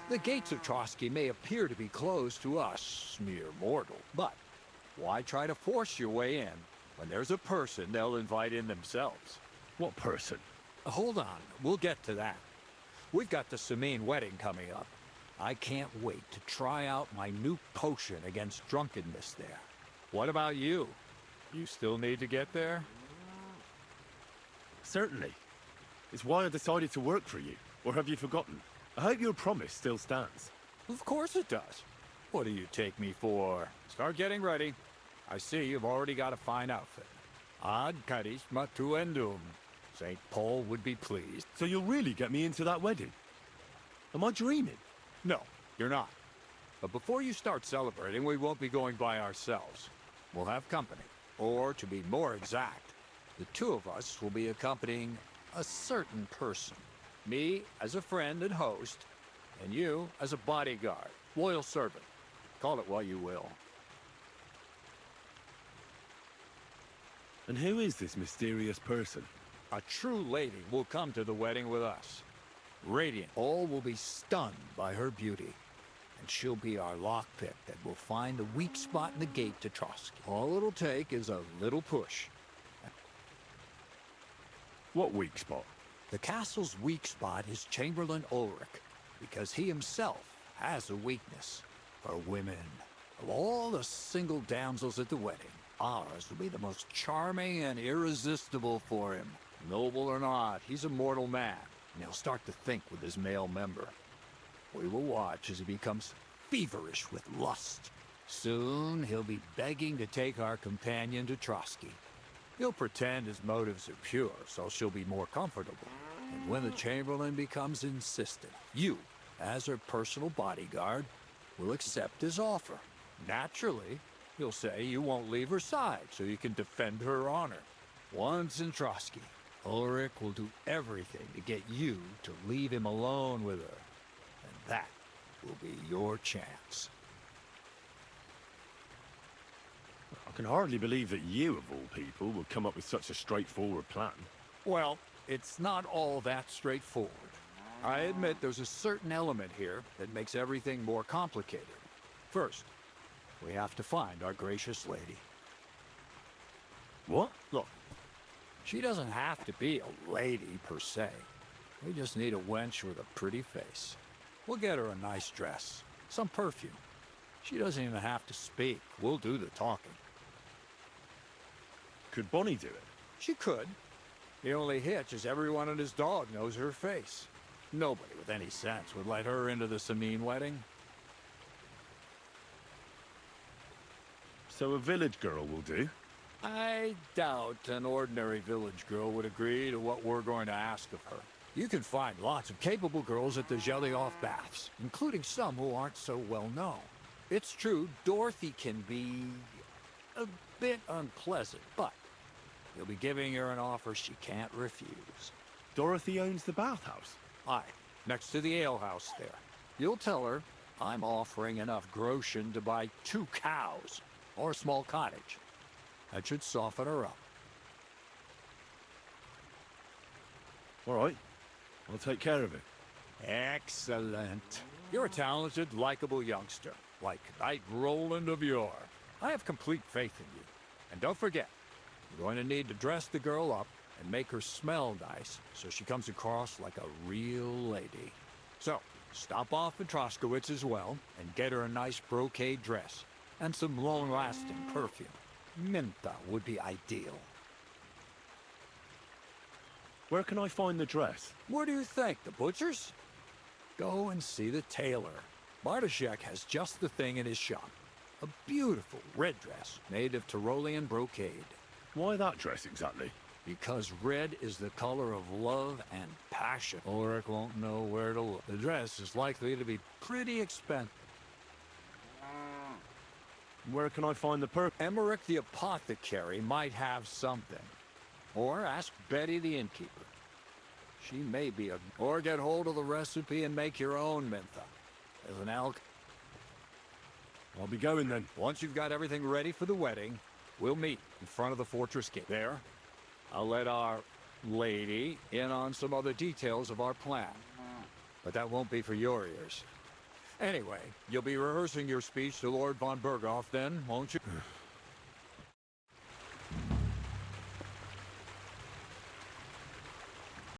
The gates of Trotsky may appear to be closed to us, mere mortal, but why try to force your way in when there's a person they'll invite in themselves? What person? Hold on, we'll get to that. We've got the Samine wedding coming up. I can't wait to try out my new potion against drunkenness there. What about you? You still need to get there? Certainly. It's why I decided to work for you. Or have you forgotten? I hope your promise still stands. Of course it does. What do you take me for? Start getting ready. I see you've already got a fine outfit. Ad charisma tuendum. St. Paul would be pleased. So you'll really get me into that wedding? Am I dreaming? No, you're not. But before you start celebrating, we won't be going by ourselves. We'll have company. Or, to be more exact, the two of us will be accompanying a certain person. Me as a friend and host, and you as a bodyguard, loyal servant. Call it what you will. And who is this mysterious person? A true lady will come to the wedding with us. Radiant. All will be stunned by her beauty. And she'll be our lockpick that will find the weak spot in the gate to Trotsky. All it'll take is a little push. What weak spot? The castle's weak spot is Chamberlain Ulrich, because he himself has a weakness for women. Of all the single damsels at the wedding, ours will be the most charming and irresistible for him. Noble or not, he's a mortal man, and he'll start to think with his male member. We will watch as he becomes feverish with lust. Soon, he'll be begging to take our companion to Trotsky. He'll pretend his motives are pure, so she'll be more comfortable. And when the Chamberlain becomes insistent, you, as her personal bodyguard, will accept his offer. Naturally, you'll say you won't leave her side so you can defend her honor. Once in Trotsky, Ulrich will do everything to get you to leave him alone with her. And that will be your chance. I can hardly believe that you, of all people, would come up with such a straightforward plan. Well, it's not all that straightforward. I admit there's a certain element here that makes everything more complicated. First, we have to find our gracious lady. What? Look, she doesn't have to be a lady per se. We just need a wench with a pretty face. We'll get her a nice dress, some perfume. She doesn't even have to speak. We'll do the talking. Could Bonnie do it? She could. The only hitch is everyone and his dog knows her face. Nobody with any sense would let her into the Samine wedding. So a village girl will do? I doubt an ordinary village girl would agree to what we're going to ask of her. You can find lots of capable girls at the Zhelyov baths, including some who aren't so well known. It's true, Dorothy can be a bit unpleasant, but you'll be giving her an offer she can't refuse. Dorothy owns the bathhouse? Aye, next to the alehouse there. You'll tell her I'm offering enough groschen to buy 2 cows or a small cottage. That should soften her up. All right. I'll take care of it. Excellent. You're a talented, likable youngster, like Knight Roland of yore. I have complete faith in you. And don't forget, you're going to need to dress the girl up and make her smell nice so she comes across like a real lady. So, stop off at Troskowitz as well and get her a nice brocade dress and some long-lasting perfume. Minta would be ideal. Where can I find the dress? What do you think, the butcher's? Go and see the tailor. Bartoszek has just the thing in his shop. A beautiful red dress made of Tyrolean brocade. Why that dress exactly? Because red is the color of love and passion. Ulrich won't know where to look. The dress is likely to be pretty expensive. Where can I find the perfume? Emmerich the apothecary might have something. Or ask Betty the innkeeper. She may be a... Or get hold of the recipe and make your own Mintha. As an elk. I'll be going then. Once you've got everything ready for the wedding, we'll meet in front of the fortress gate. There, I'll let our lady in on some other details of our plan. But that won't be for your ears. Anyway, you'll be rehearsing your speech to Lord von Berghoff then, won't you?